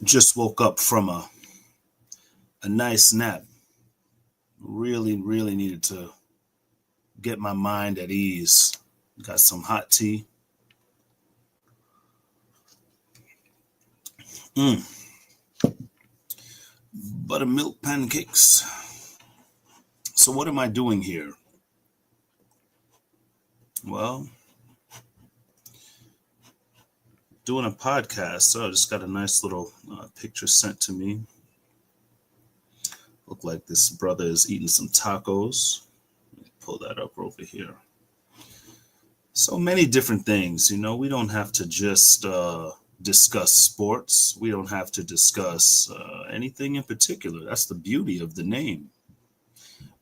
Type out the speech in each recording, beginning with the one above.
Just woke up from a nice nap. Really, really needed to get my mind at ease. Got some hot tea. Buttermilk pancakes. So what am I doing here? Well, doing a podcast. So I just got a nice little picture sent to me. Look like this brother is eating some tacos. Let me pull that up over here. So many different things. We don't have to just discuss sports. We don't have to discuss anything in particular. That's the beauty of the name.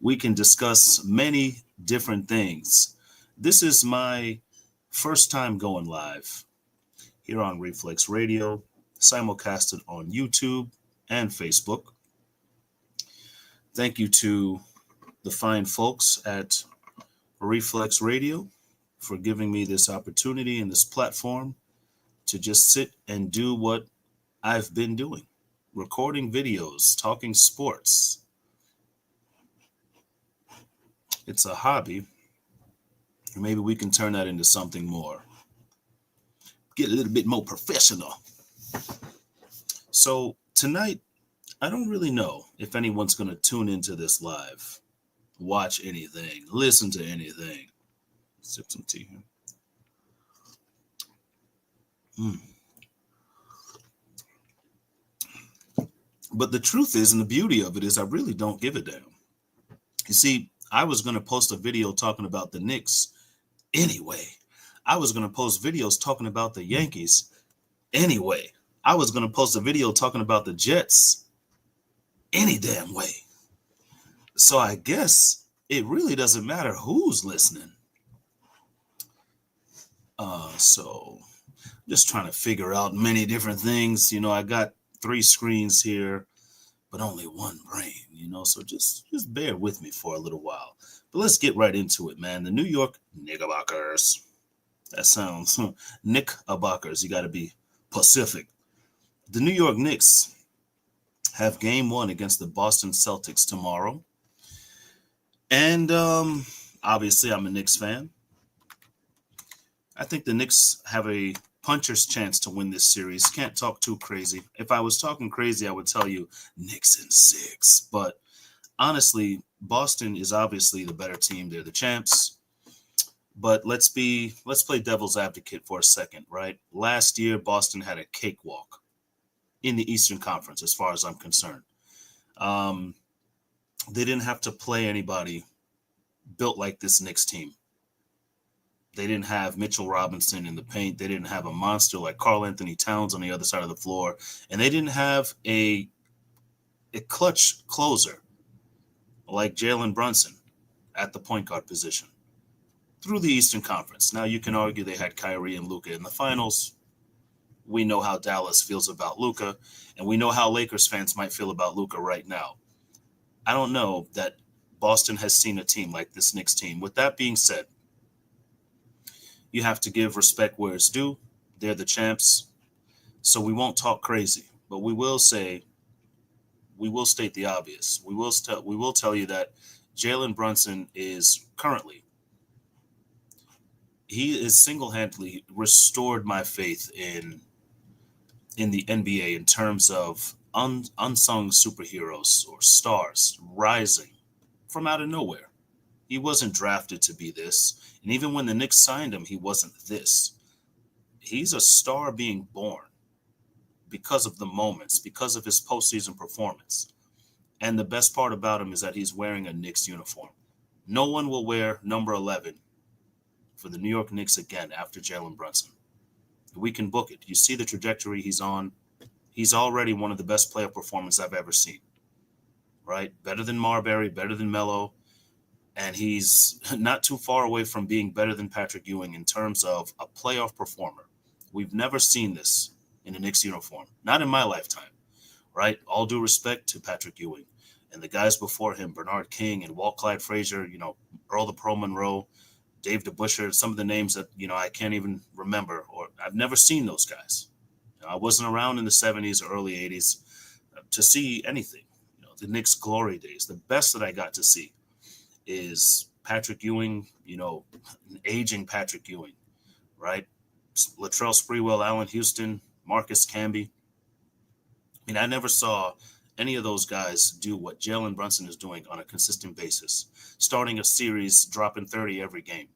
We can discuss many different things. This is my first time going live here on Reflex Radio, simulcasted on YouTube and Facebook. Thank you to the fine folks at Reflex Radio for giving me this opportunity and this platform to just sit and do what I've been doing, recording videos, talking sports. It's a hobby. Maybe we can turn that into something more. Get a little bit more professional. So tonight, I don't really know if anyone's going to tune into this live, watch anything, listen to anything. Sip some tea here. But the truth is, and the beauty of it is, I really don't give a damn. You see, I was going to post a video talking about the Knicks anyway. I was going to post videos talking about the Yankees anyway. I was going to post a video talking about the Jets any damn way. So I guess it really doesn't matter who's listening. So just trying to figure out many different things. I got 3 screens here, but only one brain, so just bear with me for a little while. But let's get right into it, man. The New York Knickerbockers. That sounds Knickerbockers. You got to be Pacific. The New York Knicks have game 1 against the Boston Celtics tomorrow. And obviously I'm a Knicks fan. I think the Knicks have a puncher's chance to win this series. Can't talk too crazy. If I was talking crazy, I would tell you Knicks in 6. But honestly, Boston is obviously the better team. They're the champs. But let's play devil's advocate for a second, right? Last year, Boston had a cakewalk in the Eastern Conference, as far as I'm concerned. They didn't have to play anybody built like this Knicks team. They didn't have Mitchell Robinson in the paint. They didn't have a monster like Karl Anthony Towns on the other side of the floor. And they didn't have a clutch closer like Jalen Brunson at the point guard position through the Eastern Conference. Now, you can argue they had Kyrie and Luka in the finals. We know how Dallas feels about Luka, and we know how Lakers fans might feel about Luka right now. I don't know that Boston has seen a team like this Knicks team. With that being said, you have to give respect where it's due. They're the champs, so we won't talk crazy, but we will state the obvious. We will tell you that Jalen Brunson is currently, he is single-handedly restored my faith in the NBA in terms of unsung superheroes or stars rising from out of nowhere. He wasn't drafted to be this. And even when the Knicks signed him, he wasn't this. He's a star being born because of the moments, because of his postseason performance. And the best part about him is that he's wearing a Knicks uniform. No one will wear number 11 for the New York Knicks again after Jalen Brunson. We can book it. You see the trajectory he's on. He's already one of the best playoff performances I've ever seen. Right? Better than Marbury, better than Melo. And he's not too far away from being better than Patrick Ewing in terms of a playoff performer. We've never seen this in a Knicks uniform. Not in my lifetime, right? All due respect to Patrick Ewing and the guys before him, Bernard King and Walt Clyde Frazier, Earl the Pro Monroe, Dave DeBusschere, some of the names that, I can't even remember, or I've never seen those guys. I wasn't around in the 70s or early 80s to see anything. The Knicks glory days. The best that I got to see is Patrick Ewing, an aging Patrick Ewing, right? Latrell Sprewell, Allen Houston, Marcus Camby. I never saw any of those guys do what Jalen Brunson is doing on a consistent basis, starting a series, dropping 30 every game.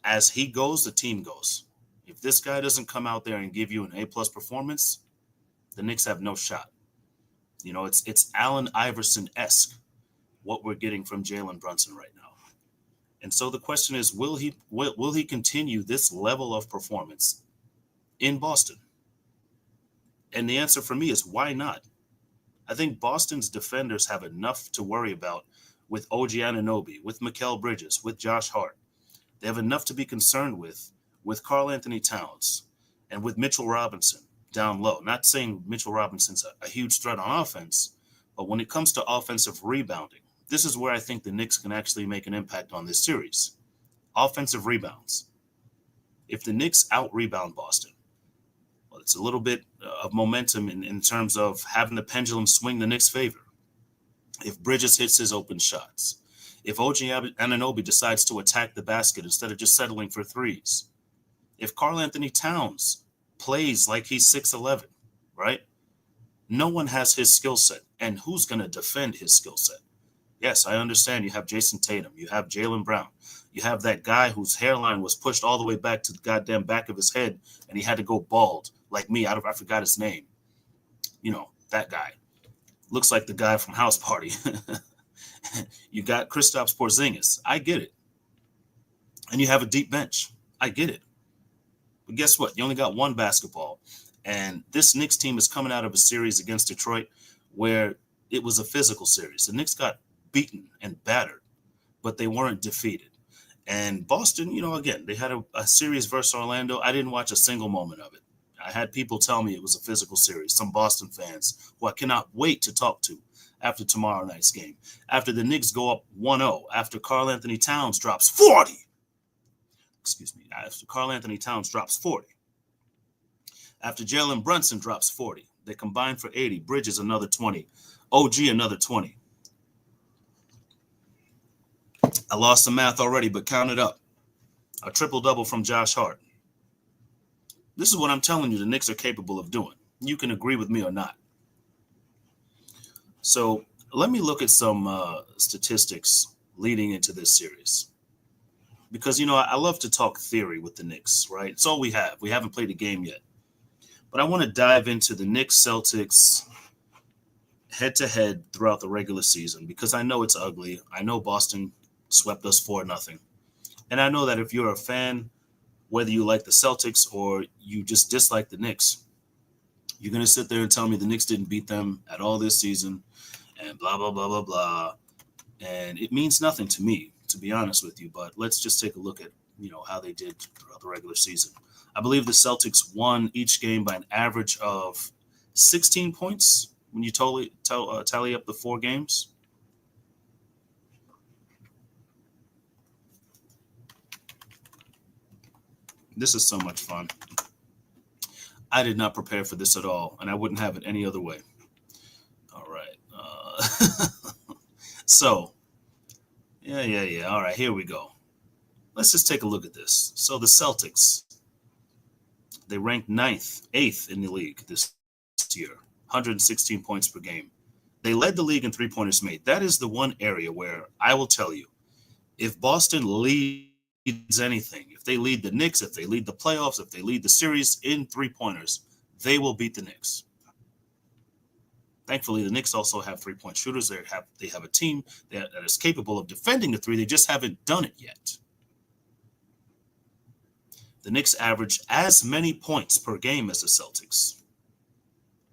As he goes, the team goes. If this guy doesn't come out there and give you an A-plus performance, the Knicks have no shot. It's Allen Iverson-esque what we're getting from Jalen Brunson right now. And so the question is, will he continue this level of performance in Boston? And the answer for me is, why not? I think Boston's defenders have enough to worry about with OG Anunoby, with Mikal Bridges, with Josh Hart. They have enough to be concerned with Karl Anthony Towns and with Mitchell Robinson down low. Not saying Mitchell Robinson's a huge threat on offense, but when it comes to offensive rebounding, this is where I think the Knicks can actually make an impact on this series. Offensive rebounds. If the Knicks out-rebound Boston, well, it's a little bit of momentum in terms of having the pendulum swing the Knicks' favor. If Bridges hits his open shots, if OG Anunoby decides to attack the basket instead of just settling for threes, if Karl Anthony Towns plays like he's 6'11", right? No one has his skill set, and who's going to defend his skill set? Yes, I understand you have Jason Tatum, you have Jaylen Brown, you have that guy whose hairline was pushed all the way back to the goddamn back of his head, and he had to go bald, like me. I forgot his name. That guy. Looks like the guy from House Party. You got Kristaps Porzingis. I get it. And you have a deep bench. I get it. But guess what? You only got one basketball. And this Knicks team is coming out of a series against Detroit where it was a physical series. The Knicks got beaten and battered, but they weren't defeated. And Boston, again, they had a series versus Orlando. I didn't watch a single moment of it. I had people tell me it was a physical series, some Boston fans who I cannot wait to talk to after tomorrow night's game. After the Knicks go up 1-0, after Karl Anthony Towns drops 40. After Karl Anthony Towns drops 40. After Jalen Brunson drops 40. They combine for 80. Bridges another 20. OG another 20. I lost the math already, but count it up. A triple-double from Josh Hart. This is what I'm telling you the Knicks are capable of doing. You can agree with me or not. So let me look at some statistics leading into this series. Because, I love to talk theory with the Knicks, right? It's all we have. We haven't played a game yet. But I want to dive into the Knicks-Celtics head-to-head throughout the regular season because I know it's ugly. I know Boston swept us 4-0. And I know that if you're a fan, whether you like the Celtics or you just dislike the Knicks, you're going to sit there and tell me the Knicks didn't beat them at all this season and blah, blah, blah, blah, blah. And it means nothing to me, to be honest with you. But let's just take a look at, how they did throughout the regular season. I believe the Celtics won each game by an average of 16 points when you tally up the 4 games. This is so much fun. I did not prepare for this at all, and I wouldn't have it any other way. All right. So, yeah. All right, here we go. Let's just take a look at this. So the Celtics, they ranked 8th in the league this year, 116 points per game. They led the league in three-pointers made. That is the one area where I will tell you, if Boston leads anything, if they lead the Knicks, if they lead the playoffs, if they lead the series in three-pointers, they will beat the Knicks. Thankfully, the Knicks also have three-point shooters. They have a team that is capable of defending the three. They just haven't done it yet. The Knicks average as many points per game as the Celtics,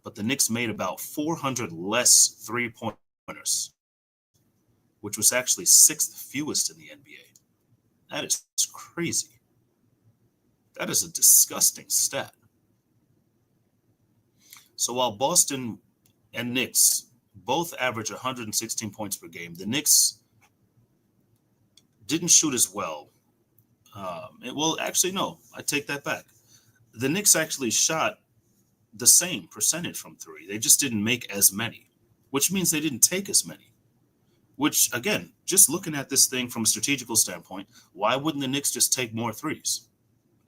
but the Knicks made about 400 less three-pointers, which was actually 6th fewest in the NBA. That is crazy. That is a disgusting stat. So while Boston and Knicks both average 116 points per game, the Knicks didn't shoot as well. Actually, no, I take that back. The Knicks actually shot the same percentage from three. They just didn't make as many, which means they didn't take as many. Which, again, just looking at this thing from a strategical standpoint, why wouldn't the Knicks just take more threes?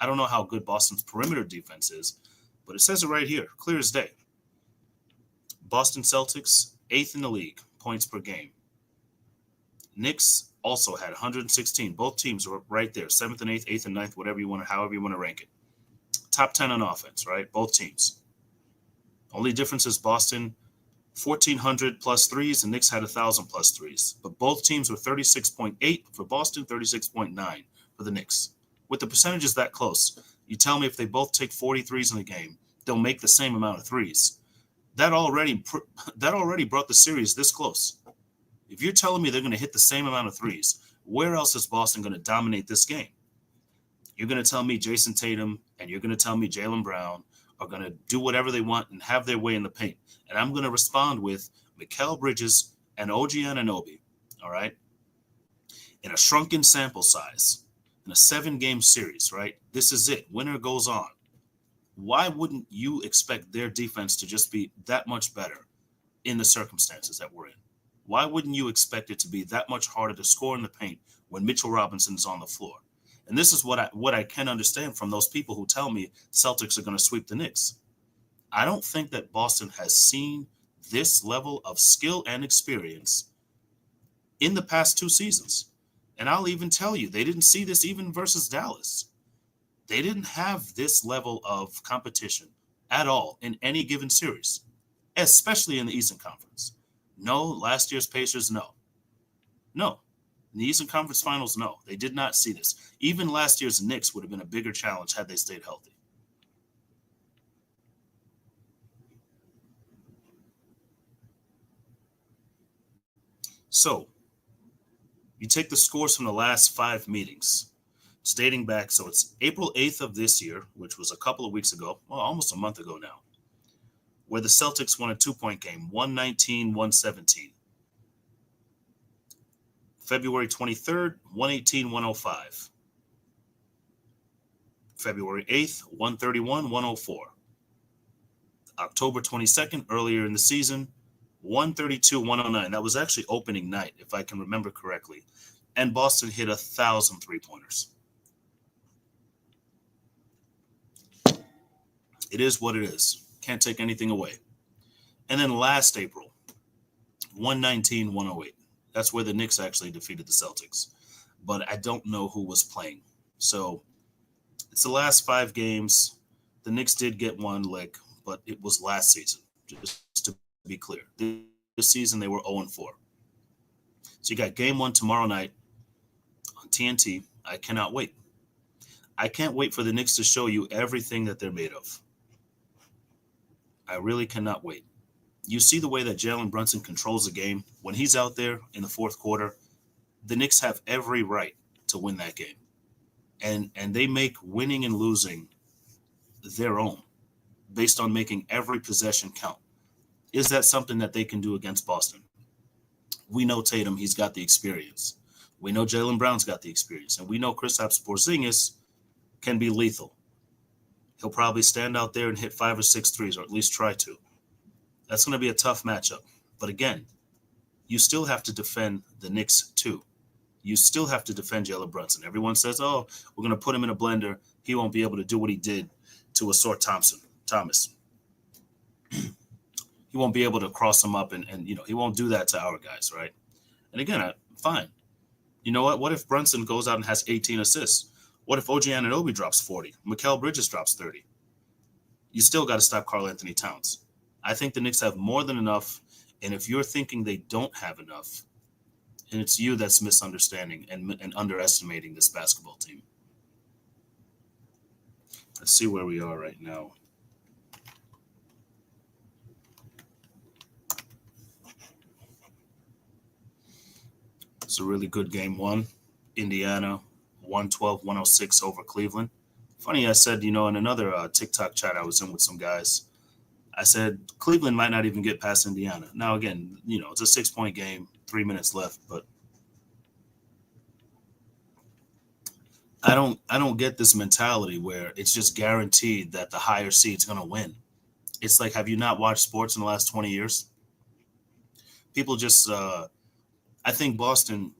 I don't know how good Boston's perimeter defense is, but it says it right here, clear as day. Boston Celtics, 8th in the league, points per game. Knicks also had 116. Both teams were right there, 7th and 8th, 8th and 9th, however you want to rank it. Top 10 on offense, right? Both teams. Only difference is Boston 1,400 plus threes, and Knicks had 1,000 plus threes. But both teams were 36.8 for Boston, 36.9 for the Knicks. With the percentages that close, you tell me if they both take 40 threes in a game, they'll make the same amount of threes. That already brought the series this close. If you're telling me they're going to hit the same amount of threes, where else is Boston going to dominate this game? You're going to tell me Jason Tatum and you're going to tell me Jaylen Brown are going to do whatever they want and have their way in the paint. And I'm going to respond with Mikal Bridges and OG Anunoby, all right? In a shrunken sample size, in a 7-game series, right? This is it. Winner goes on. Why wouldn't you expect their defense to just be that much better in the circumstances that we're in? Why wouldn't you expect it to be that much harder to score in the paint when Mitchell Robinson is on the floor? And this is what I can understand from those people who tell me Celtics are going to sweep the Knicks. I don't think that Boston has seen this level of skill and experience in the past 2 seasons. And I'll even tell you, they didn't see this even versus Dallas. They didn't have this level of competition at all in any given series, especially in the Eastern Conference. No, last year's Pacers, no. No. In the Eastern Conference Finals, no. They did not see this. Even last year's Knicks would have been a bigger challenge had they stayed healthy. So, you take the scores from the last 5 meetings, it's dating back, so it's April 8th of this year, which was a couple of weeks ago, well, almost a month ago now, where the Celtics won a 2-point game, 119-117. February 23rd, 118-105. February 8th, 131-104. October 22nd, earlier in the season, 132-109. That was actually opening night, if I can remember correctly. And Boston hit 1,000 three-pointers. It is what it is. Can't take anything away. And then last April, 119-108. That's where the Knicks actually defeated the Celtics. But I don't know who was playing. So it's the last 5 games. The Knicks did get one lick, but it was last season, just to be clear. This season, they were 0-4. So you got game 1 tomorrow night on TNT. I cannot wait. I can't wait for the Knicks to show you everything that they're made of. I really cannot wait. You see the way that Jalen Brunson controls the game. When he's out there in the fourth quarter, the Knicks have every right to win that game. And they make winning and losing their own based on making every possession count. Is that something that they can do against Boston? We know Tatum, he's got the experience. We know Jaylen Brown's got the experience. And we know Kristaps Porzingis can be lethal. He'll probably stand out there and hit 5 or 6 threes, or at least try to. That's going to be a tough matchup. But again, you still have to defend the Knicks too. You still have to defend Jalen Brunson. Everyone says, oh, we're going to put him in a blender. He won't be able to do what he did to Asort Thomas. He won't be able to cross him up and he won't do that to our guys, right? And again, fine. You know what? What if Brunson goes out and has 18 assists? What if OG Anunoby drops 40? Mikal Bridges drops 30? You still got to stop Karl Anthony Towns. I think the Knicks have more than enough, and if you're thinking they don't have enough, and it's you that's misunderstanding and underestimating this basketball team. Let's see where we are right now. It's a really good game 1. Indiana, 112-106 over Cleveland. Funny, I said, in another TikTok chat I was in with some guys, I said Cleveland might not even get past Indiana. Now, again, it's a 6-point game, 3 minutes left, but I don't get this mentality where it's just guaranteed that the higher seed's going to win. It's like, have you not watched sports in the last 20 years? People just I think Boston,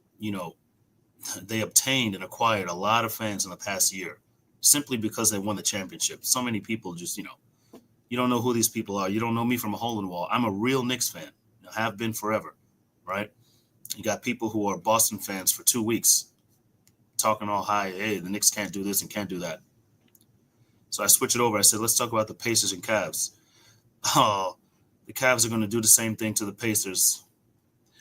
they obtained and acquired a lot of fans in the past year simply because they won the championship. So many people just, you don't know who these people are. You don't know me from a hole in the wall. I'm a real Knicks fan. I have been forever, right? You got people who are Boston fans for 2 weeks talking all high, hey, the Knicks can't do this and can't do that. So I switch it over. I said, let's talk about the Pacers and Cavs. Oh, the Cavs are going to do the same thing to the Pacers.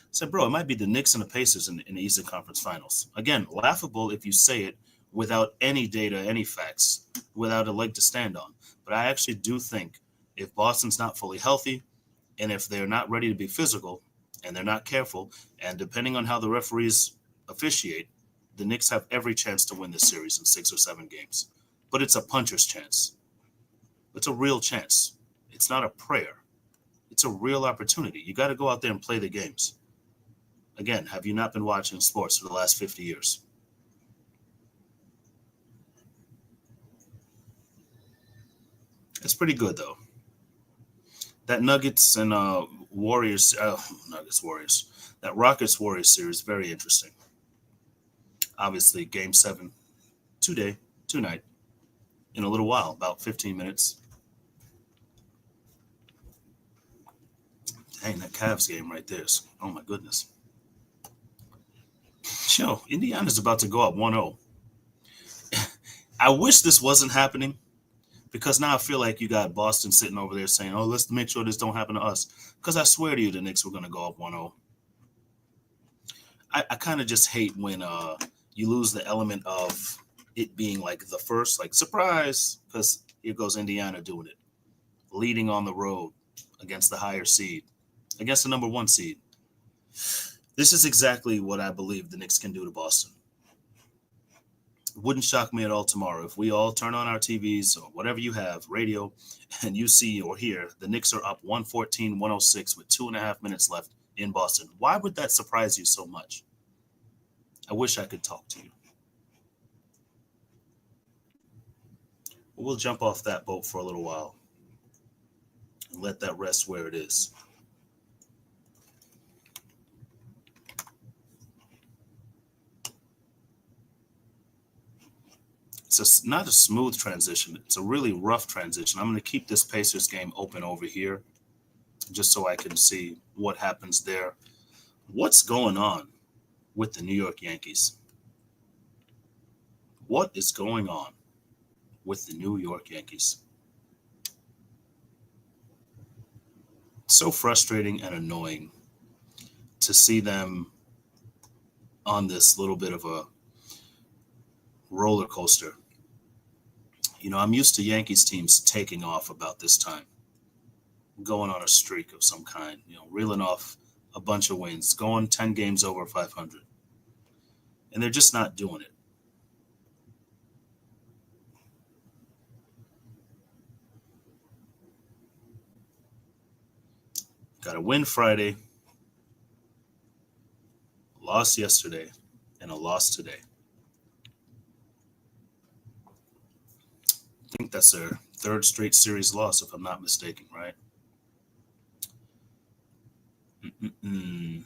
I said, bro, it might be the Knicks and the Pacers in the Eastern Conference Finals. Again, laughable if you say it without any data, any facts, without a leg to stand on. But I actually do think if Boston's not fully healthy and if they're not ready to be physical and they're not careful, and depending on how the referees officiate, the Knicks have every chance to win this series in 6 or 7 games. But it's a puncher's chance. It's a real chance. It's not a prayer. It's a real opportunity. You got to go out there and play the games. Again, have you not been watching sports for the last 50 years? It's pretty good, though. That Nuggets and Warriors, Nuggets Warriors, that Rockets Warriors series, very interesting. Obviously, Game 7, tonight, in a little while, about 15 minutes. Dang, that Cavs game right there. Oh, my goodness. Yo, Indiana's about to go up 1-0. I wish this wasn't happening because now I feel like you got Boston sitting over there saying, oh, let's make sure this don't happen to us. Because I swear to you, the Knicks were going to go up 1-0. I kind of just hate when you lose the element of it being like the first, like, surprise, because here goes Indiana doing it, leading on the road against the higher seed, against the number 1 seed. This is exactly what I believe the Knicks can do to Boston. It wouldn't shock me at all tomorrow if we all turn on our TVs or whatever you have, radio, and you see or hear the Knicks are up 114-106 with 2.5 minutes left in Boston. Why would that surprise you so much? I wish I could talk to you. We'll jump off that boat for a little while and let that rest where it is. It's not a smooth transition. It's a really rough transition. I'm going to keep this Pacers game open over here just so I can see what happens there. What's going on with the New York Yankees? What is going on with the New York Yankees? So frustrating and annoying to see them on this little bit of a roller coaster. I'm used to Yankees teams taking off about this time, going on a streak of some kind, reeling off a bunch of wins, going 10 games over 500. And they're just not doing it. Got a win Friday, lost yesterday, and a loss today. I think that's their 3rd straight series loss, if I'm not mistaken, right? And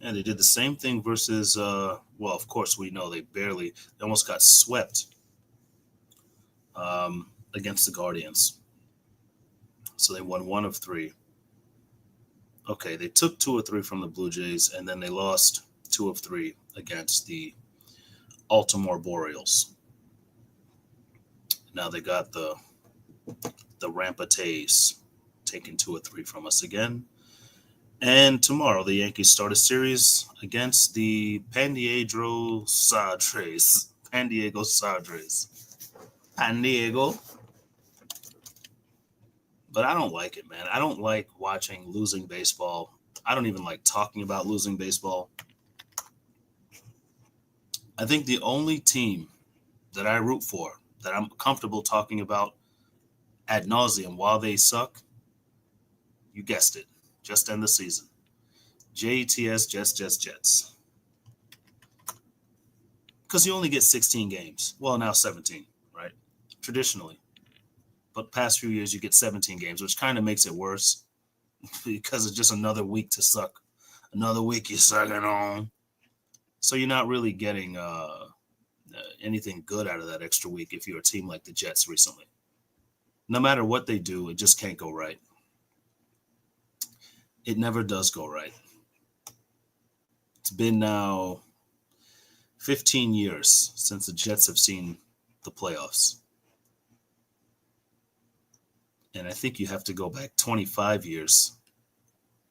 they did the same thing versus, of course, we know they almost got swept against the Guardians. So they won 1 of 3. Okay, they took 2 of 3 from the Blue Jays, and then they lost 2 of 3 against the Baltimore Orioles. Now they got the Rampates taking 2 of 3 from us again. And tomorrow the Yankees start a series against the San Diego Padres. But I don't like it, man. I don't like watching losing baseball. I don't even like talking about losing baseball. I think the only team that I root for, that I'm comfortable talking about ad nauseum while they suck, you guessed it, just end the season. Jets. because you only get 16 games. Well, now 17, right? Traditionally. But past few years, you get 17 games, which kind of makes it worse because it's just another week to suck. Another week you're sucking on. So you're not really getting anything good out of that extra week if you're a team like the Jets recently. No matter what they do, it just can't go right. It never does go right. It's been now 15 years since the Jets have seen the playoffs. And I think you have to go back 25 years,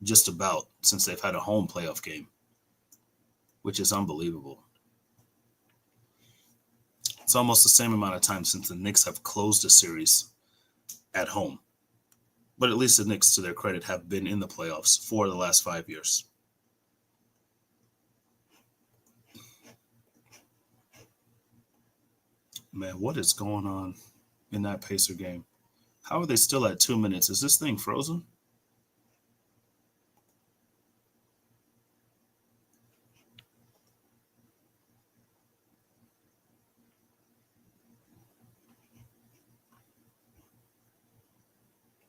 just about, since they've had a home playoff game, which is unbelievable. It's almost the same amount of time since the Knicks have closed a series at home. But at least the Knicks, to their credit, have been in the playoffs for the last 5 years. Man, what is going on in that Pacer game? How are they still at 2 minutes? Is this thing frozen?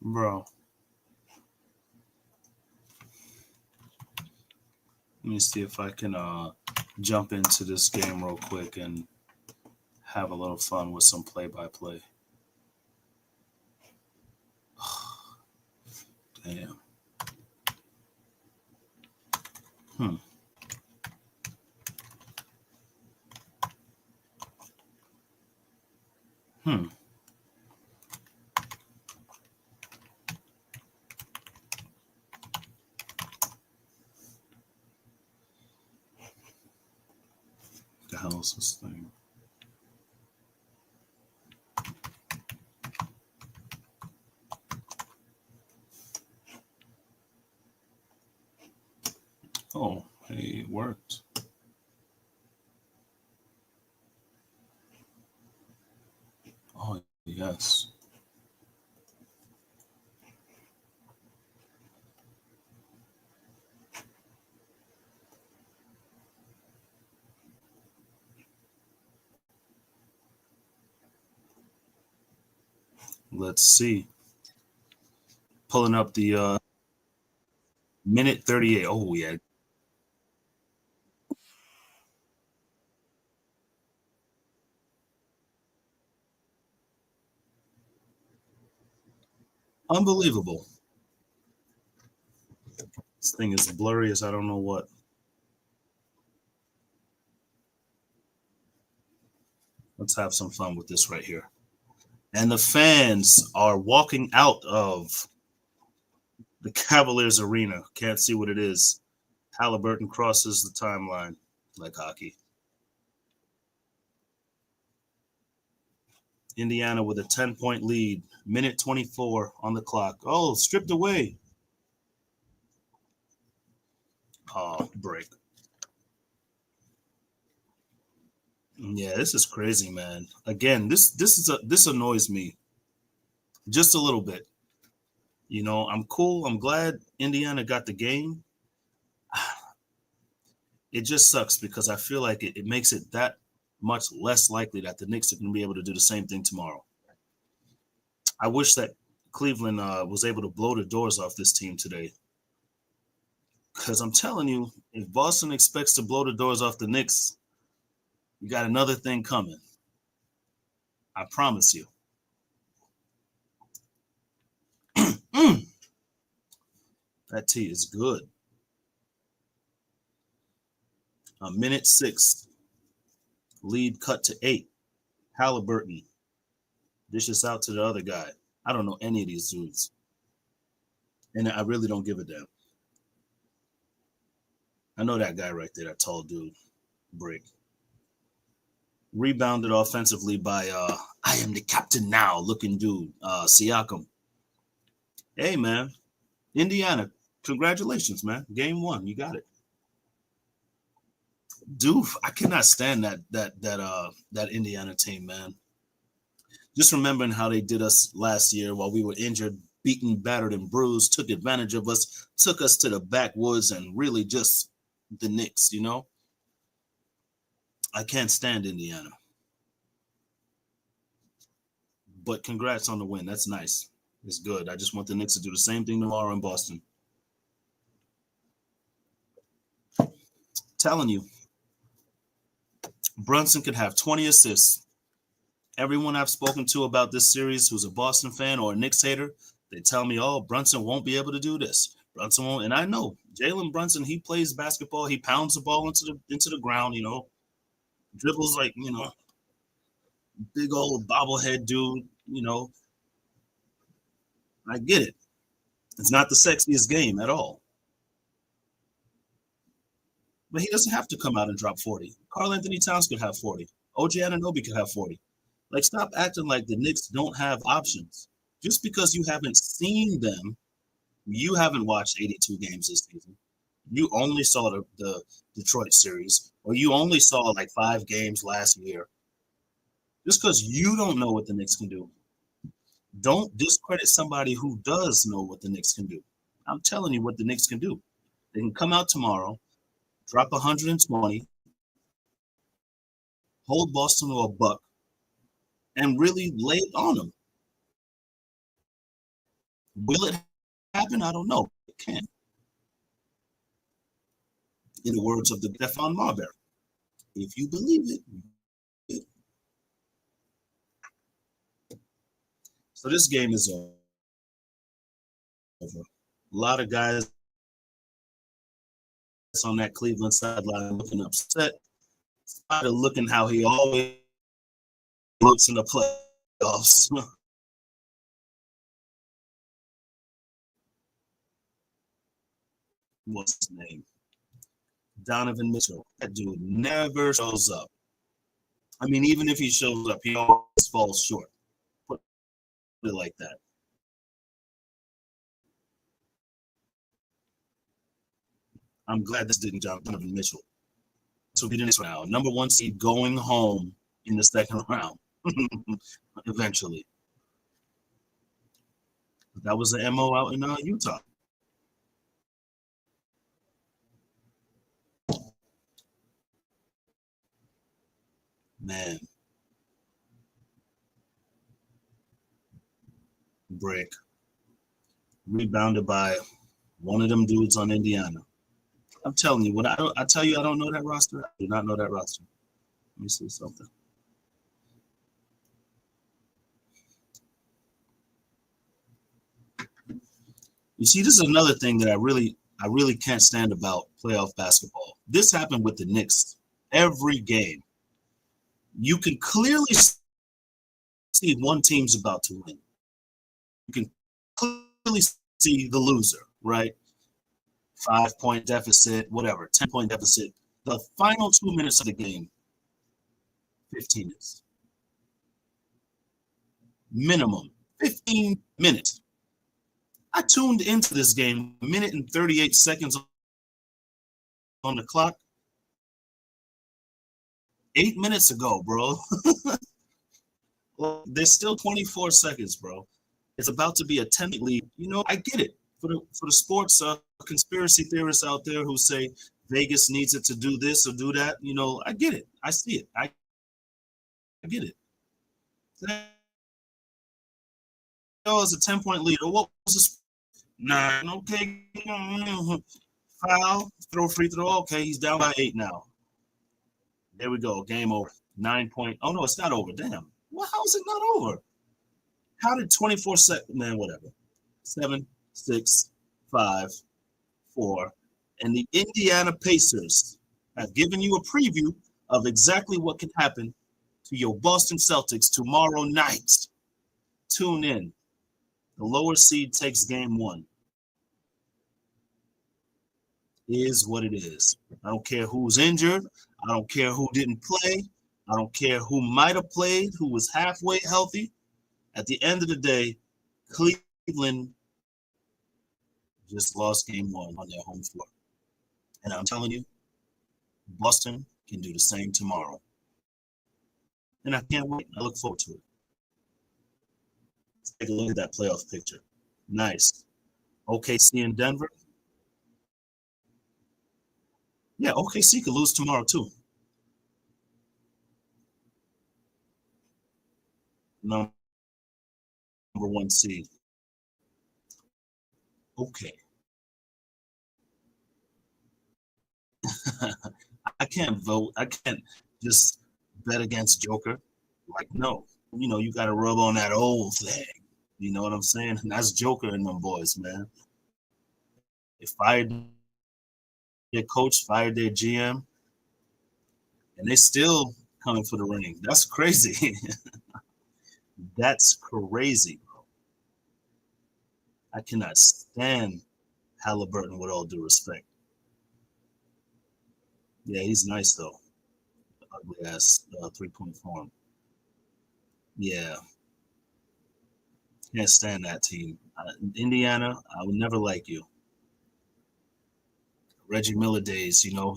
Bro. Let me see if I can jump into this game real quick and have a little fun with some play-by-play. Damn. Hmm. The hell is this thing? Oh, hey, it worked. Oh, yes. Let's see. Pulling up the minute 38. Oh, yeah. Unbelievable. This thing is blurry as I don't know what. Let's have some fun with this right here. And the fans are walking out of the Cavaliers arena. Can't see what it is. Halliburton crosses the timeline like hockey. Indiana with a 10-point lead. Minute 24 on the clock. Oh, stripped away. Oh, break. Yeah, this is crazy, man. Again, this annoys me just a little bit. You know, I'm cool. I'm glad Indiana got the game. It just sucks because I feel like it makes it that much less likely that the Knicks are going to be able to do the same thing tomorrow. I wish that Cleveland was able to blow the doors off this team today. Because I'm telling you, if Boston expects to blow the doors off the Knicks, you got another thing coming. I promise you. That tea is good. Minute 6. Lead cut to 8. Halliburton dishes out to the other guy. I don't know any of these dudes. And I really don't give a damn. I know that guy right there, that tall dude. Break. Rebounded offensively by I am the captain now looking dude, Siakam. Hey, man. Indiana, congratulations, man. Game 1, you got it. Dude, I cannot stand that Indiana team, man. Just remembering how they did us last year while we were injured, beaten, battered, and bruised, took advantage of us, took us to the backwoods, and really just the Knicks, you know? I can't stand Indiana. But congrats on the win. That's nice. It's good. I just want the Knicks to do the same thing tomorrow in Boston. Telling you, Brunson could have 20 assists. Everyone I've spoken to about this series who's a Boston fan or a Knicks hater, they tell me, oh, Brunson won't be able to do this. Brunson won't. And I know Jalen Brunson, he plays basketball. He pounds the ball into the ground, dribbles like, big old bobblehead dude, I get it. It's not the sexiest game at all. But he doesn't have to come out and drop 40. Karl Anthony Towns could have 40. OG Anunoby could have 40. Like, stop acting like the Knicks don't have options. Just because you haven't seen them, you haven't watched 82 games this season. You only saw the Detroit series, or you only saw like 5 games last year. Just because you don't know what the Knicks can do, don't discredit somebody who does know what the Knicks can do. I'm telling you what the Knicks can do. They can come out tomorrow, drop 120, hold Boston to a buck, and really lay it on them. Will it happen? I don't know. It can. In the words of the Stephon Marbury, if you believe it. So this game is over. A lot of guys on that Cleveland sideline looking upset. Started looking how he always looks in the playoffs. What's his name? Donovan Mitchell. That dude never shows up. I mean, even if he shows up, he always falls short. Put it like that. I'm glad this didn't jump Donovan Mitchell. So we didn't round. Number 1 seed going home in the second round. Eventually. That was the MO out in Utah. Man. Break. Rebounded by one of them dudes on Indiana. I'm telling you, I tell you I don't know that roster. I do not know that roster. Let me see something. You see, this is another thing that I really can't stand about playoff basketball. This happened with the Knicks every game. You can clearly see one team's about to win. You can clearly see the loser, right? 5-point deficit, whatever, 10-point deficit. The final 2 minutes of the game, 15 minutes. Minimum, 15 minutes. I tuned into this game, 1 minute and 38 seconds on the clock. 8 minutes ago, bro. Well, there's still 24 seconds, bro. It's about to be a 10-minute lead. I get it. For the sports conspiracy theorists out there who say Vegas needs it to do this or do that, I get it. I see it. I get it. Oh, it's a 10-point lead. Or what was this? 9. Okay. Foul. Throw free throw. Okay, he's down by 8 now. There we go. Game over. 9 point. Oh, no, it's not over. Damn. Well, how is it not over? How did 24 seconds? Man, whatever. 7, 6, 5, 4. And the Indiana Pacers have given you a preview of exactly what can happen to your Boston Celtics tomorrow night. Tune in. The lower seed takes game 1. Is what it is. I don't care who's injured. I don't care who didn't play. I don't care who might have played, who was halfway healthy. At the end of the day, Cleveland just lost game 1 on their home floor. And I'm telling you, Boston can do the same tomorrow. And I can't wait. I look forward to it. Let's take a look at that playoff picture. Nice. OKC in Denver. Yeah, OKC could lose tomorrow too. number one seed. Okay. I can't vote. I can't just bet against Joker. Like, no. You got to rub on that old thing. You know what I'm saying? And that's Joker and them boys, man. They fired their coach, fired their GM, and they still coming for the ring. That's crazy. That's crazy, bro. I cannot stand Halliburton with all due respect. Yeah, he's nice though. Ugly ass 3-point form. Yeah, can't stand that team. Indiana, I would never like you. Reggie Miller days, you know,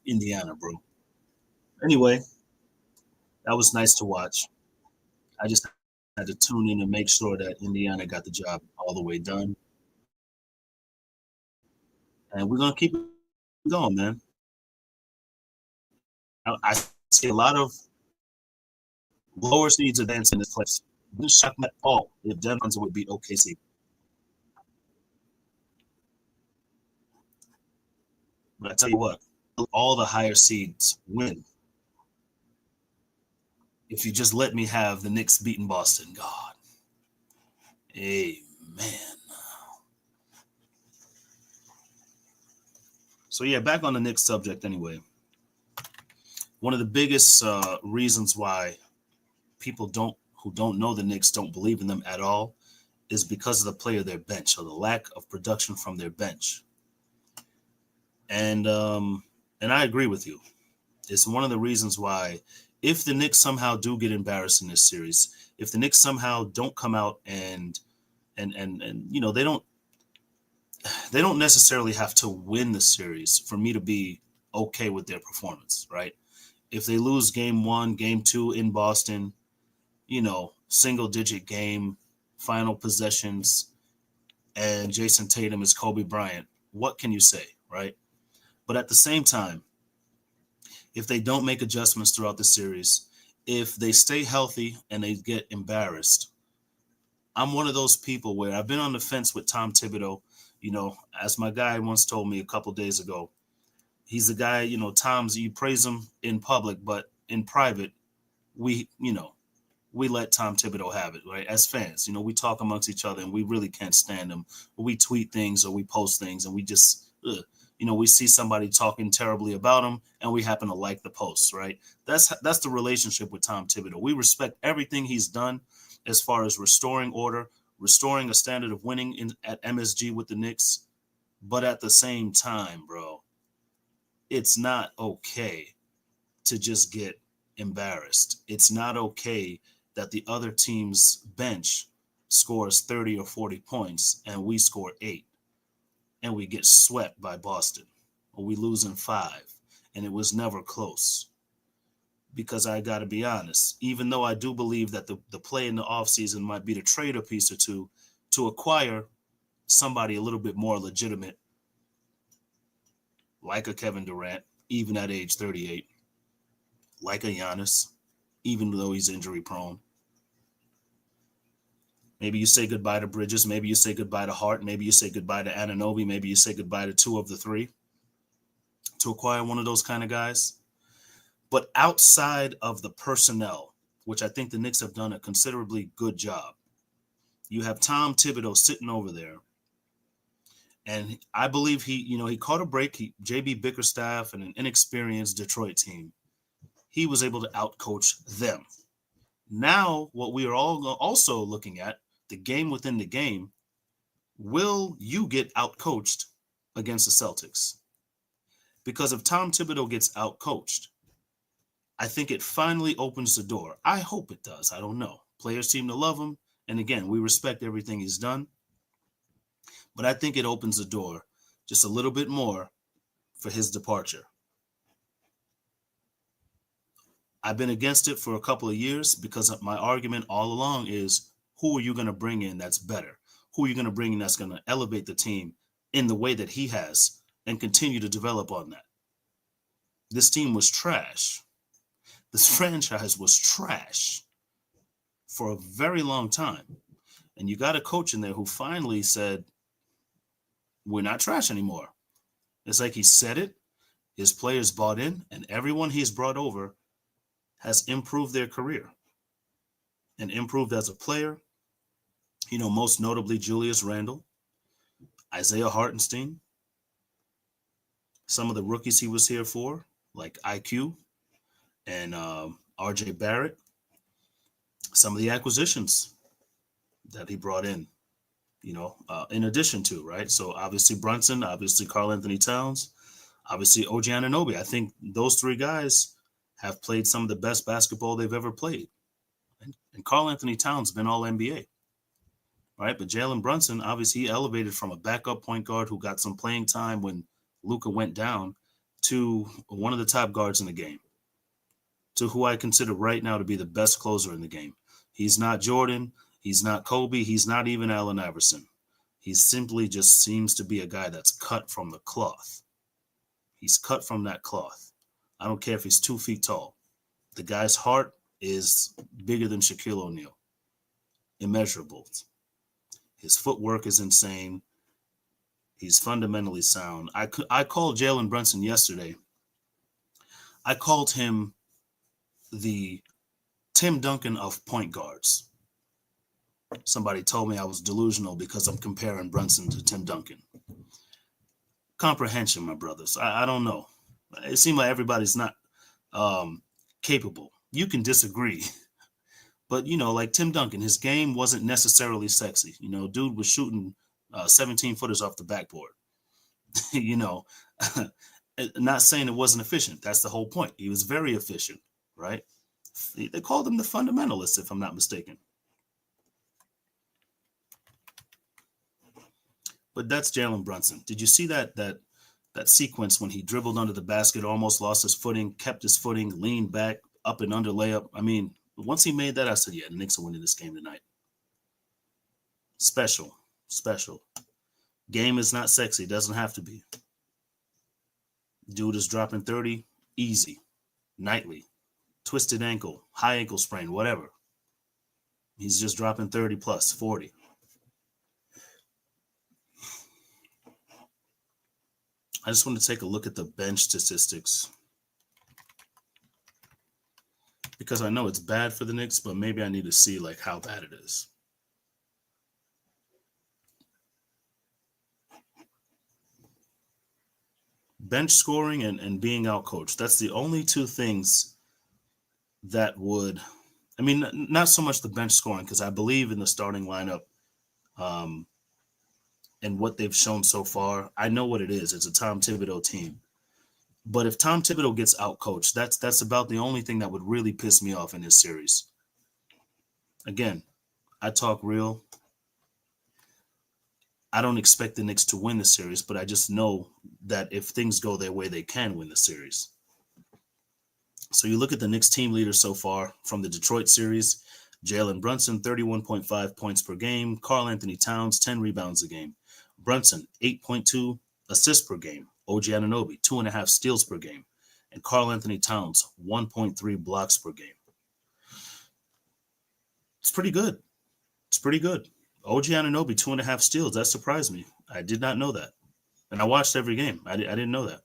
Indiana, bro. Anyway, that was nice to watch. I just had to tune in and make sure that Indiana got the job all the way done. And we're gonna keep it going, man. I see a lot of lower seeds advancing in this place. Wouldn't shock me at all if Denver would beat OKC. But I tell you what, all the higher seeds win. If you just let me have the Knicks beating Boston, God, amen. So yeah, back on the Knicks subject anyway. One of the biggest reasons why people who don't know the Knicks don't believe in them at all is because of the play of their bench or the lack of production from their bench. And I agree with you. It's one of the reasons why, if the Knicks somehow do get embarrassed in this series, if the Knicks somehow don't come out and they don't necessarily have to win the series for me to be okay with their performance, right? If they lose game 1, game 2 in Boston, single digit game, final possessions, and Jason Tatum is Kobe Bryant, what can you say, right? But at the same time, if they don't make adjustments throughout the series, if they stay healthy and they get embarrassed, I'm one of those people where I've been on the fence with Tom Thibodeau. As my guy once told me a couple days ago, he's the guy, Tom's, you praise him in public, but in private, we let Tom Thibodeau have it, right? As fans, we talk amongst each other and we really can't stand him. We tweet things or we post things and we just, we see somebody talking terribly about him and we happen to like the post, right? That's the relationship with Tom Thibodeau. We respect everything he's done as far as restoring order, restoring a standard of winning at MSG with the Knicks. But at the same time, bro, it's not okay to just get embarrassed. It's not okay that the other team's bench scores 30 or 40 points and we score 8 and we get swept by Boston, or we lose in 5 and it was never close. Because I got to be honest, even though I do believe that the play in the offseason might be to trade a piece or two to acquire somebody a little bit more legitimate, like a Kevin Durant, even at age 38, like a Giannis, even though he's injury prone. Maybe you say goodbye to Bridges. Maybe you say goodbye to Hart. Maybe you say goodbye to Anunoby. Maybe you say goodbye to 2 of the 3 to acquire one of those kind of guys. But outside of the personnel, which I think the Knicks have done a considerably good job, you have Tom Thibodeau sitting over there. And I believe he caught a break. JB Bickerstaff and an inexperienced Detroit team, he was able to outcoach them. Now, what we are all also looking at, the game within the game, will you get outcoached against the Celtics? Because if Tom Thibodeau gets outcoached, I think it finally opens the door. I hope it does. I don't know. Players seem to love him. And again, we respect everything he's done. But I think it opens the door just a little bit more for his departure. I've been against it for a couple of years because my argument all along is, who are you going to bring in that's better? Who are you going to bring in that's going to elevate the team in the way that he has and continue to develop on that? This team was trash. This franchise was trash for a very long time. And you got a coach in there who finally said, we're not trash anymore. It's like he said it, his players bought in, and everyone he's brought over has improved their career and improved as a player. Most notably Julius Randle, Isaiah Hartenstein, some of the rookies he was here for, like IQ and RJ Barrett, some of the acquisitions that he brought in, in addition to, right? So obviously Brunson, obviously Karl Anthony Towns, obviously OG Anunoby. I think those three guys have played some of the best basketball they've ever played. And Karl Anthony Towns been all NBA, right? But Jalen Brunson, obviously he elevated from a backup point guard who got some playing time when Luka went down to one of the top guards in the game, to who I consider right now to be the best closer in the game. He's not Jordan. He's not Kobe. He's not even Allen Iverson. He simply just seems to be a guy that's cut from the cloth. He's cut from that cloth. I don't care if he's 2 feet tall. The guy's heart is bigger than Shaquille O'Neal. Immeasurable. His footwork is insane. He's fundamentally sound. I called Jalen Brunson yesterday. I called him the Tim Duncan of point guards. Somebody told me I was delusional because I'm comparing Brunson to Tim Duncan. Comprehension, my brothers. I don't know. It seems like everybody's not capable. You can disagree. But, like Tim Duncan, his game wasn't necessarily sexy. Dude was shooting 17-footers off the backboard. Not saying it wasn't efficient. That's the whole point. He was very efficient, right? They called him the fundamentalist, if I'm not mistaken. But that's Jalen Brunson. Did you see that sequence when he dribbled under the basket, almost lost his footing, kept his footing, leaned back, up and under layup? I mean, once he made that, I said, yeah, the Knicks are winning this game tonight. Special. Game is not sexy. Doesn't have to be. Dude is dropping 30, easy, nightly, twisted ankle, high ankle sprain, whatever. He's just dropping 30 plus, 40. I just want to take a look at the bench statistics because I know it's bad for the Knicks, but maybe I need to see like how bad it is. Bench scoring and being outcoached. That's the only two things that would, not so much the bench scoring, because I believe in the starting lineup and what they've shown so far. I know what it is. It's a Tom Thibodeau team. But if Tom Thibodeau gets outcoached, that's about the only thing that would really piss me off in this series. Again, I talk real. I don't expect the Knicks to win the series, but I just know that if things go their way, they can win the series. So you look at the Knicks team leaders so far from the Detroit series: Jalen Brunson, 31.5 points per game. Karl Anthony Towns, 10 rebounds a game. Brunson, 8.2 assists per game. OG Anunoby, 2.5 steals per game. And Karl Anthony Towns, 1.3 blocks per game. It's pretty good. OG Anunoby, 2.5 steals. That surprised me. I did not know that. And I watched every game. I didn't know that.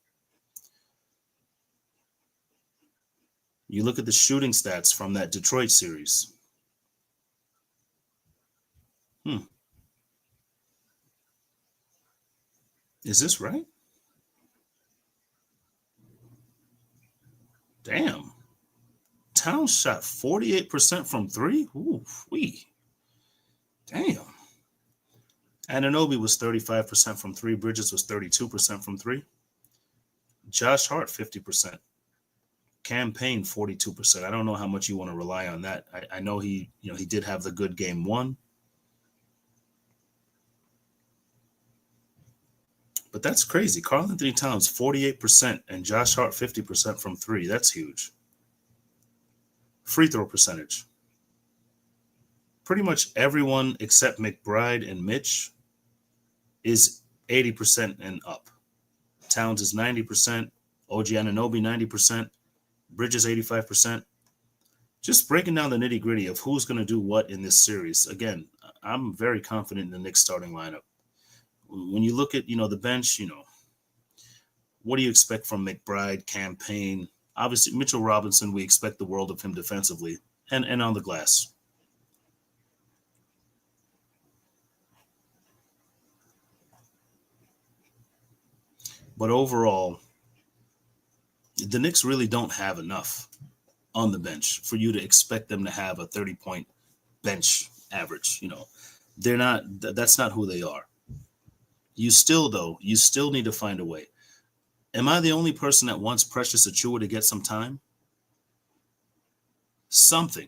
You look at the shooting stats from that Detroit series. Is this right? Damn. Towns shot 48% from three? Ooh, wee. Damn. Anunoby was 35% from three. Bridges was 32% from three. Josh Hart, 50%. Cam Payne, 42%. I don't know how much you want to rely on that. I know he did have the good game one. But that's crazy. Karl Anthony Towns, 48%, and Josh Hart, 50% from three. That's huge. Free throw percentage. Pretty much everyone except McBride and Mitch is 80% and up. Towns is 90%. OG Anunoby, 90%. Bridges, 85%. Just breaking down the nitty gritty of who's going to do what in this series. Again, I'm very confident in the Knicks starting lineup. When you look at, the bench, what do you expect from McBride, Campaign? Obviously, Mitchell Robinson, we expect the world of him defensively and on the glass. But overall, the Knicks really don't have enough on the bench for you to expect them to have a 30-point bench average. They're not. That's not who they are. You still need to find a way. Am I the only person that wants Precious Achiuwa to get some time? Something.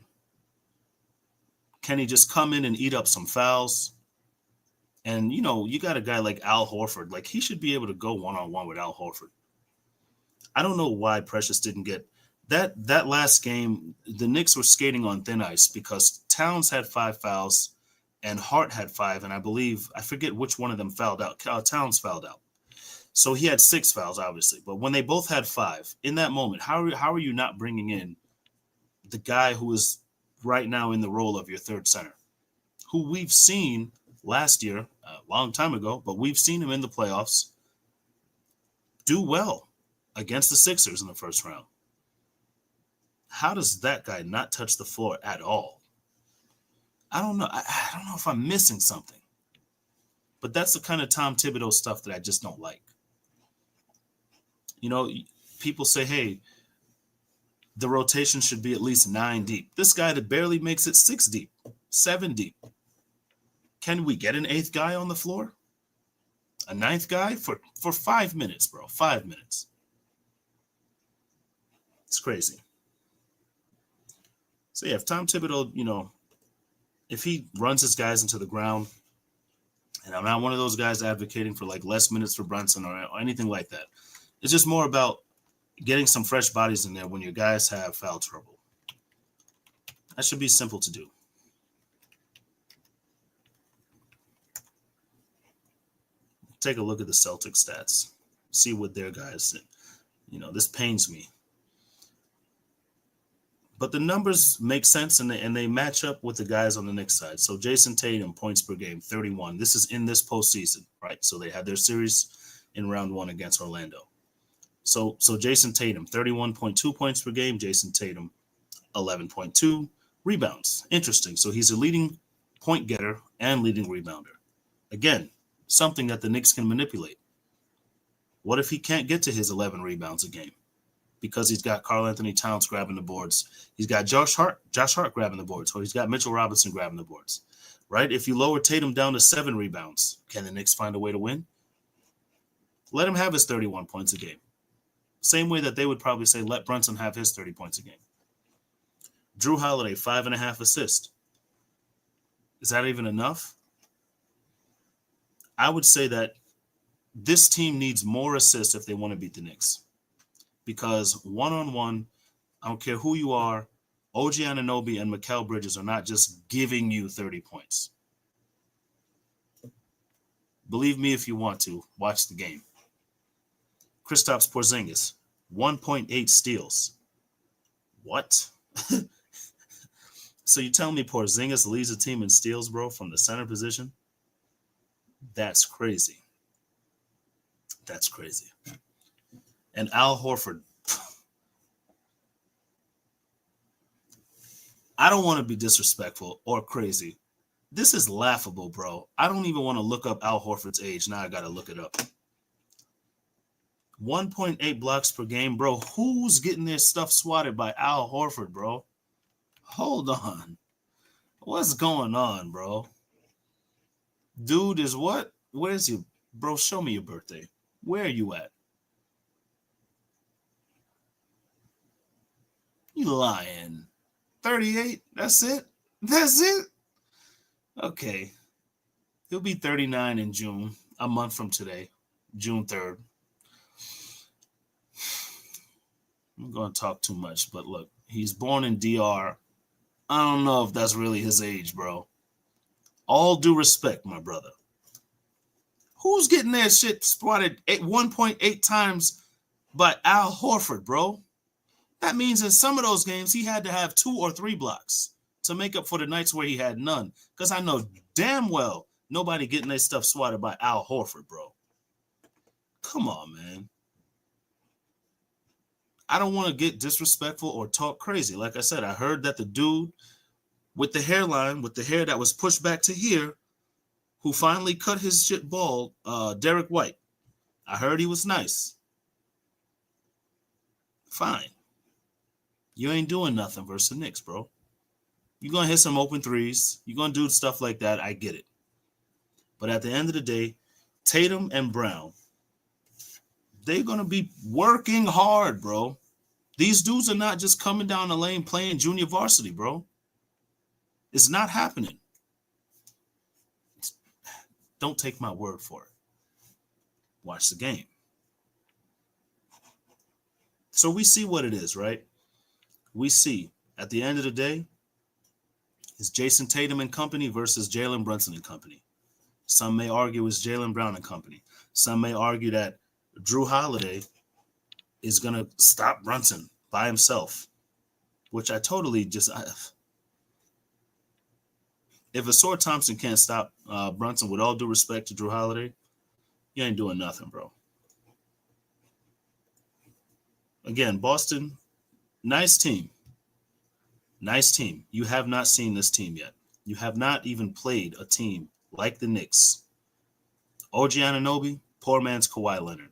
Can he just come in and eat up some fouls? And, you got a guy like Al Horford. Like, he should be able to go one-on-one with Al Horford. I don't know why Precious didn't get that last game. The Knicks were skating on thin ice because Towns had 5 fouls and Hart had 5. And I forget which one of them fouled out. Towns fouled out. So he had 6 fouls, obviously. But when they both had 5, in that moment, how are you not bringing in the guy who is right now in the role of your third center, who we've seen last year, a long time ago, but we've seen him in the playoffs do well against the Sixers in the first round? How does that guy not touch the floor at all? I don't know. I don't know if I'm missing something. But that's the kind of Tom Thibodeau stuff that I just don't like. People say, hey, the rotation should be at least 9 deep. This guy that barely makes it 6 deep, 7 deep. Can we get an 8th guy on the floor? A 9th guy for 5 minutes, bro. 5 minutes. It's crazy. So, yeah, if Tom Thibodeau, if he runs his guys into the ground, and I'm not one of those guys advocating for, less minutes for Brunson or anything like that. It's just more about getting some fresh bodies in there when your guys have foul trouble. That should be simple to do. Take a look at the Celtics stats. See what their guys did. This pains me. But the numbers make sense, and they match up with the guys on the Knicks side. So Jason Tatum, points per game, 31. This is in this postseason, right? So they had their series in round 1 against Orlando. So Jason Tatum, 31.2 points per game. Jason Tatum, 11.2 rebounds. Interesting. So he's a leading point getter and leading rebounder. Again, something that the Knicks can manipulate. What if he can't get to his 11 rebounds a game? Because he's got Karl-Anthony Towns grabbing the boards. He's got Josh Hart grabbing the boards, or he's got Mitchell Robinson grabbing the boards, right? If you lower Tatum down to 7 rebounds, can the Knicks find a way to win? Let him have his 31 points a game. Same way that they would probably say, let Brunson have his 30 points a game. Drew Holiday, 5.5 assists. Is that even enough? I would say that this team needs more assists if they want to beat the Knicks. Because one-on-one, I don't care who you are, OG Anunoby and Mikal Bridges are not just giving you 30 points. Believe me if you want to. Watch the game. Kristaps Porzingis, 1.8 steals. What? So you tell me Porzingis leads the team in steals, bro, from the center position? That's crazy. That's crazy. And Al Horford. I don't want to be disrespectful or crazy. This is laughable, bro. I don't even want to look up Al Horford's age. Now I got to look it up. 1.8 blocks per game, bro. Who's getting their stuff swatted by Al Horford, bro? Hold on. What's going on, bro? Dude is what? Where's you? Bro, show me your birthday. Where are you at? You lying. 38? That's it? That's it? Okay. He'll be 39 in June, a month from today, June 3rd. I'm going to talk too much, but look, he's born in DR. I don't know if that's really his age, bro. All due respect, my brother. Who's getting their shit spotted 1.8 times by Al Horford, bro? That means in some of those games, he had to have 2 or 3 blocks to make up for the nights where he had none. Because I know damn well nobody getting their stuff swatted by Al Horford, bro. Come on, man. I don't want to get disrespectful or talk crazy. Like I said, I heard that the dude with the hairline, with the hair that was pushed back to here, who finally cut his shit bald, Derek White. I heard he was nice. Fine. You ain't doing nothing versus the Knicks, bro. You're going to hit some open threes. You're going to do stuff like that. I get it. But at the end of the day, Tatum and Brown, they're going to be working hard, bro. These dudes are not just coming down the lane playing junior varsity, bro. It's not happening. Don't take my word for it. Watch the game. So we see what it is, right? We see at the end of the day, it's Jason Tatum and company versus Jalen Brunson and company. Some may argue it's Jaylen Brown and company. Some may argue that Drew Holiday is going to stop Brunson by himself, which I totally just... If Asor Thompson can't stop Brunson, with all due respect to Drew Holiday, you ain't doing nothing, bro. Again, Boston, nice team. Nice team. You have not seen this team yet. You have not even played a team like the Knicks. OG Anunoby, poor man's Kawhi Leonard.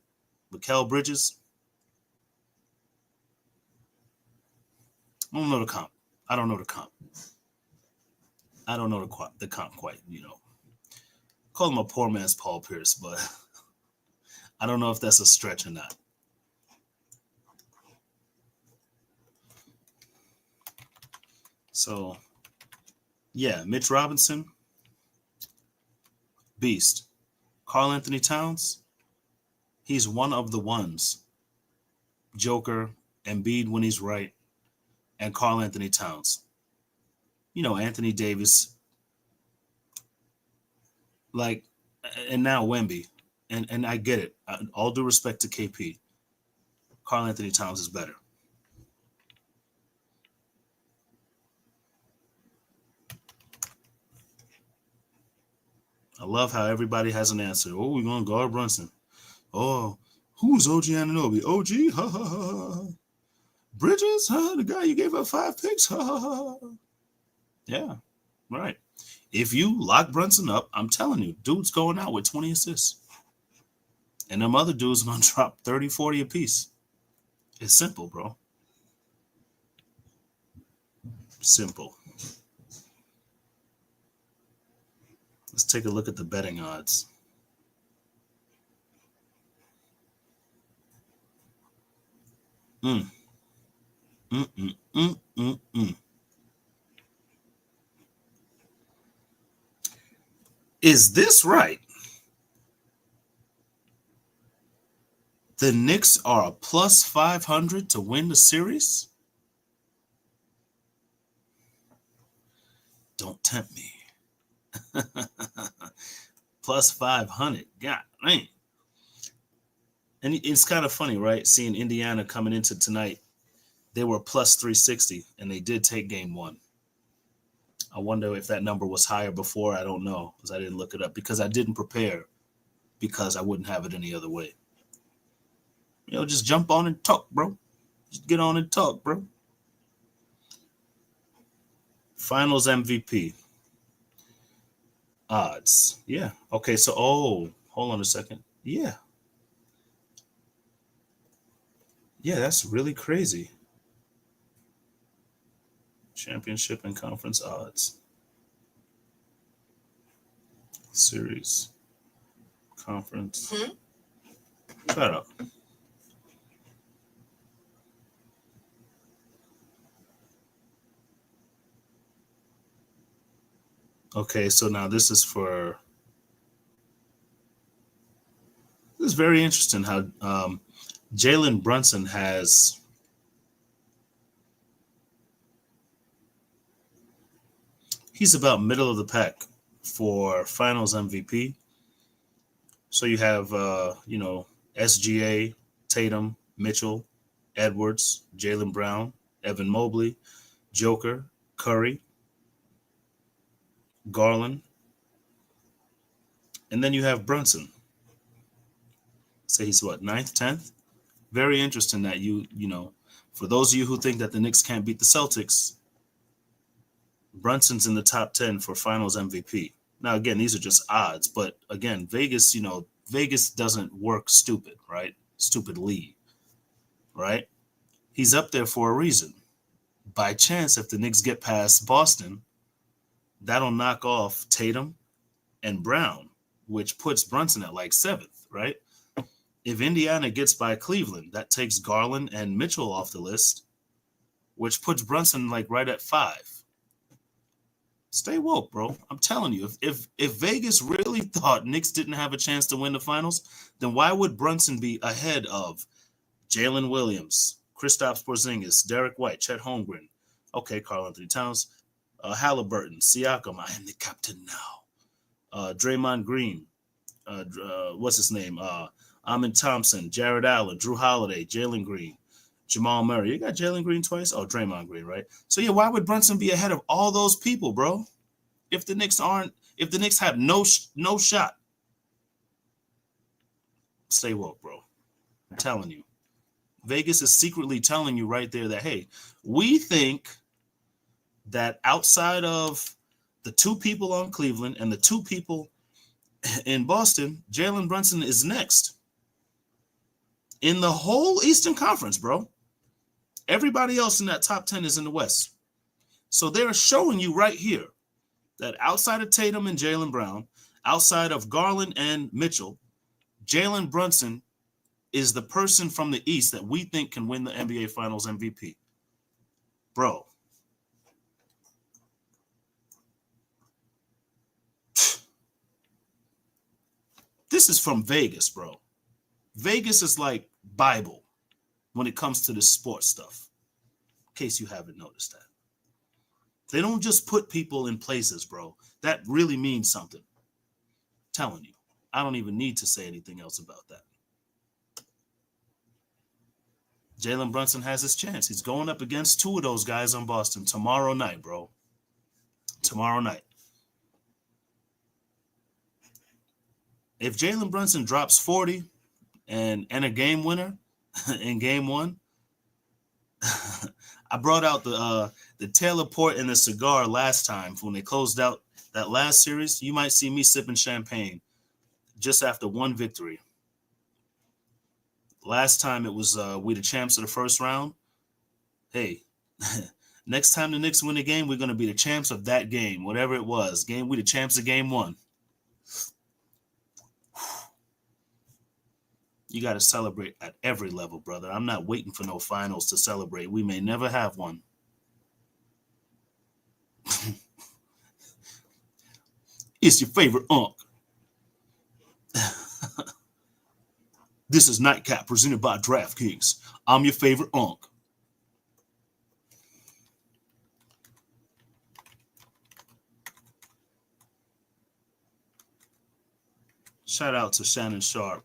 Mikal Bridges, I don't know the comp. I don't know the comp quite, you know. Call him a poor man's Paul Pierce, but I don't know if that's a stretch or not. So, yeah, Mitch Robinson, beast. Karl Anthony Towns, he's one of the ones. Joker, Embiid when he's right, and Karl Anthony Towns. You know, Anthony Davis, like, and now Wemby. And I get it. All due respect to KP, Karl Anthony Towns is better. I love how everybody has an answer. Oh, we're going to guard Brunson. Oh, who's OG Anunoby? OG? Ha, ha, ha, ha. Bridges? Huh? The guy you gave up 5 picks? Ha, ha, ha. Yeah, right. If you lock Brunson up, I'm telling you, dude's going out with 20 assists. And them other dudes are going to drop 30, 40 apiece. It's simple, bro. Simple. Let's take a look at the betting odds. Is this right? The Knicks are a plus 500 to win the series? Don't tempt me. Plus 500. God, man. And it's kind of funny, right? Seeing Indiana coming into tonight, they were plus 360, and they did take game 1. I wonder if that number was higher before. I don't know, because I didn't look it up, because I didn't prepare, because I wouldn't have it any other way. You know, just jump on and talk, bro. Just get on and talk, bro. Finals MVP. Odds. Yeah. Okay, so, hold on a second. Yeah. Yeah, that's really crazy. Championship and conference odds. Series. Conference. Shut up. Okay, so now this is very interesting how Jalen Brunson he's about middle of the pack for finals MVP. So you have, SGA, Tatum, Mitchell, Edwards, Jaylen Brown, Evan Mobley, Joker, Curry, Garland, and then you have Brunson. Say he's what, ninth, 10th? Very interesting that for those of you who think that the Knicks can't beat the Celtics, Brunson's in the top 10 for Finals MVP. Now, again, these are just odds, but again, Vegas doesn't work stupid, right? Stupidly, right? He's up there for a reason. By chance, if the Knicks get past Boston, that'll knock off Tatum and Brown, which puts Brunson at like 7th, right? If Indiana gets by Cleveland, that takes Garland and Mitchell off the list, which puts Brunson like right at 5. Stay woke, bro. I'm telling you, if Vegas really thought Knicks didn't have a chance to win the finals, then why would Brunson be ahead of Jalen Williams, Kristaps Porzingis, Derek White, Chet Holmgren, okay, Karl-Anthony Towns, Halliburton, Siakam, I am the captain now, Draymond Green, what's his name, Amin Thompson, Jared Allen, Drew Holiday, Jalen Green, Jamal Murray. You got Jalen Green twice? Oh, Draymond Green, right? So, yeah, why would Brunson be ahead of all those people, bro? If the Knicks have no shot. Stay woke, bro. I'm telling you. Vegas is secretly telling you right there that, hey, we think that outside of the 2 people on Cleveland and the 2 people in Boston, Jalen Brunson is next. In the whole Eastern Conference, bro. Everybody else in that top 10 is in the West. So they're showing you right here that outside of Tatum and Jaylen Brown, outside of Garland and Mitchell, Jalen Brunson is the person from the East that we think can win the NBA Finals MVP. Bro. This is from Vegas, bro. Vegas is like Bible when it comes to this sports stuff, in case you haven't noticed that. They don't just put people in places, bro. That really means something. I'm telling you. I don't even need to say anything else about that. Jalen Brunson has his chance. He's going up against 2 of those guys on Boston tomorrow night, bro. Tomorrow night. If Jalen Brunson drops 40 and a game winner in game 1, I brought out the Taylor Port and the cigar last time when they closed out that last series. You might see me sipping champagne just after one victory. Last time it was we the champs of the first round. Hey, next time the Knicks win a game, we're going to be the champs of that game, whatever it was. We the champs of game 1. You got to celebrate at every level, brother. I'm not waiting for no finals to celebrate. We may never have one. It's your favorite Unc. This is Nightcap presented by DraftKings. I'm your favorite Unc. Shout out to Shannon Sharp.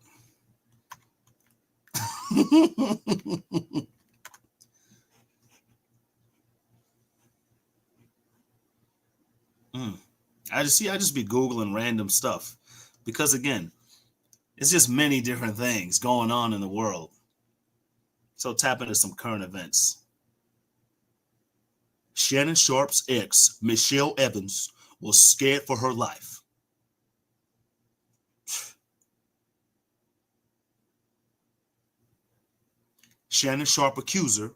I just be Googling random stuff because, again, it's just many different things going on in the world. So tap into some current events. Shannon Sharp's ex, Michelle Evans, was scared for her life. Shannon Sharp accuser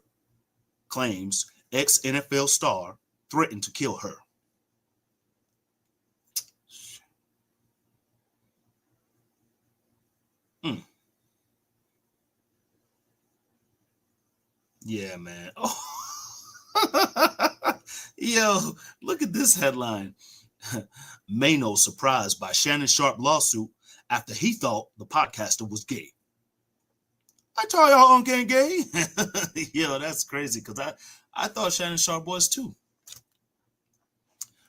claims ex-NFL star threatened to kill her. Yeah, man. Oh. Yo, look at this headline. Mano surprised by Shannon Sharp lawsuit after he thought the podcaster was gay. I told y'all Unc ain't gay. Yo, that's crazy because I thought Shannon Sharp was too.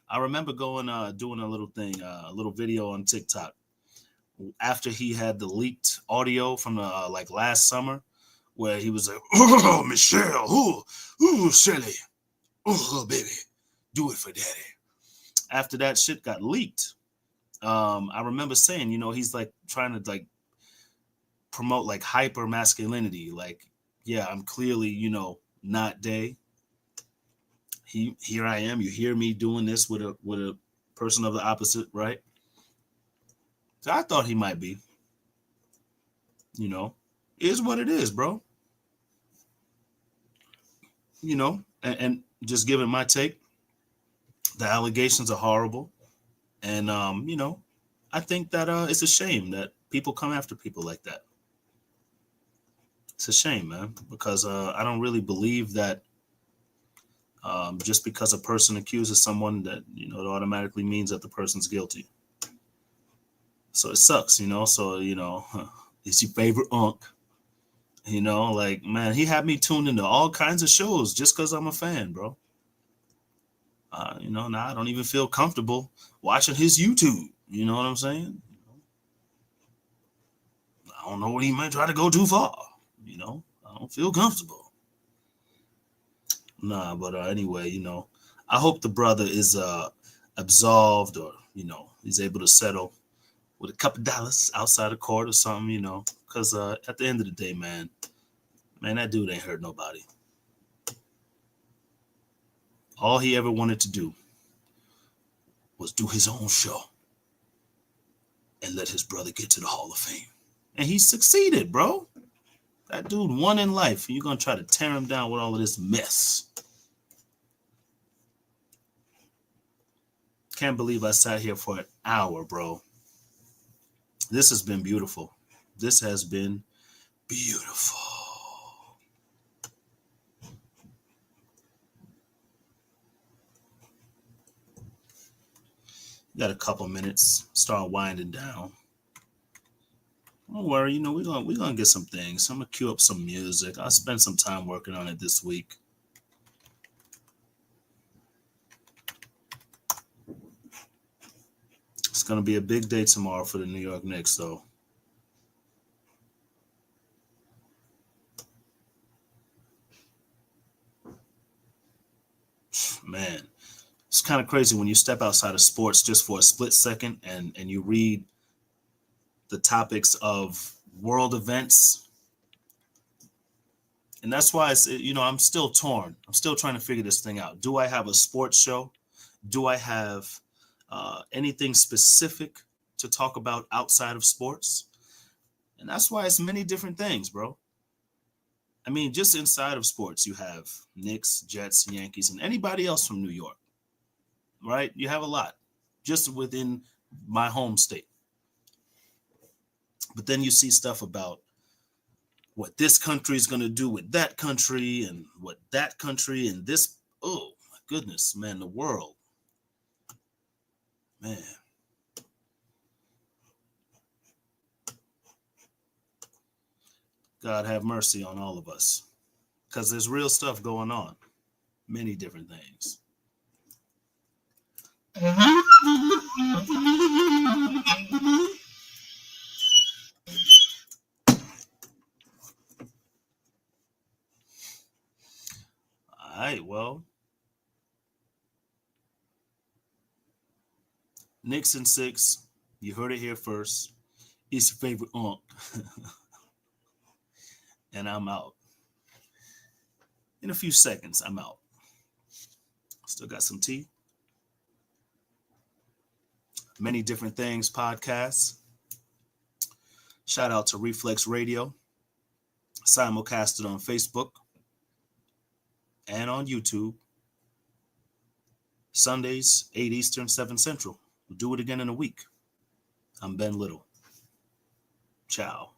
I remember going doing a little thing, a little video on TikTok after he had the leaked audio from the like last summer where he was like, "Oh, Michelle, Shelly, oh, baby, do it for daddy." After that shit got leaked, I remember saying, he's like trying to like promote like hyper masculinity. Like, yeah, I'm clearly, not Day. Here I am. You hear me doing this with a person of the opposite, right? So I thought he might be. Is what it is, bro. And just giving my take, the allegations are horrible. And, I think that it's a shame that people come after people like that. It's a shame, man, because I don't really believe that just because a person accuses someone that, it automatically means that the person's guilty. So it sucks, So, it's your favorite unk. Like, man, he had me tuned into all kinds of shows just because I'm a fan, bro. Now I don't even feel comfortable watching his YouTube. You know what I'm saying? I don't know what he might try to go too far. I don't feel comfortable. Nah, but anyway, I hope the brother is absolved or, he's able to settle with a couple dollars outside of court or something, because at the end of the day, man, that dude ain't hurt nobody. All he ever wanted to do was do his own show and let his brother get to the Hall of Fame. And he succeeded, bro. That dude won in life. And you're going to try to tear him down with all of this mess. Can't believe I sat here for an hour, bro. This has been beautiful. This has been beautiful. Got a couple minutes. Start winding down. Don't worry, we're gonna get some things. I'm gonna cue up some music. I'll spend some time working on it this week. It's gonna be a big day tomorrow for the New York Knicks, though. Man, it's kind of crazy when you step outside of sports just for a split second and you read the topics of world events. And that's why I'm still torn. I'm still trying to figure this thing out. Do I have a sports show? Do I have anything specific to talk about outside of sports? And that's why it's many different things, bro. I mean, just inside of sports, you have Knicks, Jets, Yankees, and anybody else from New York, right? You have a lot just within my home state. But then you see stuff about what this country is going to do with that country and what that country and this. Oh, my goodness, man, the world. Man. God have mercy on all of us. Because there's real stuff going on. Many different things. All right, well. Knicks in 6. You heard it here first. It's your favorite unk. And I'm out. In a few seconds, I'm out. Still got some tea. Many different things podcasts. Shout out to Reflex Radio. Simulcasted on Facebook and on YouTube. Sundays, 8 Eastern, 7 Central. We'll do it again in a week. I'm Ben Little. Ciao.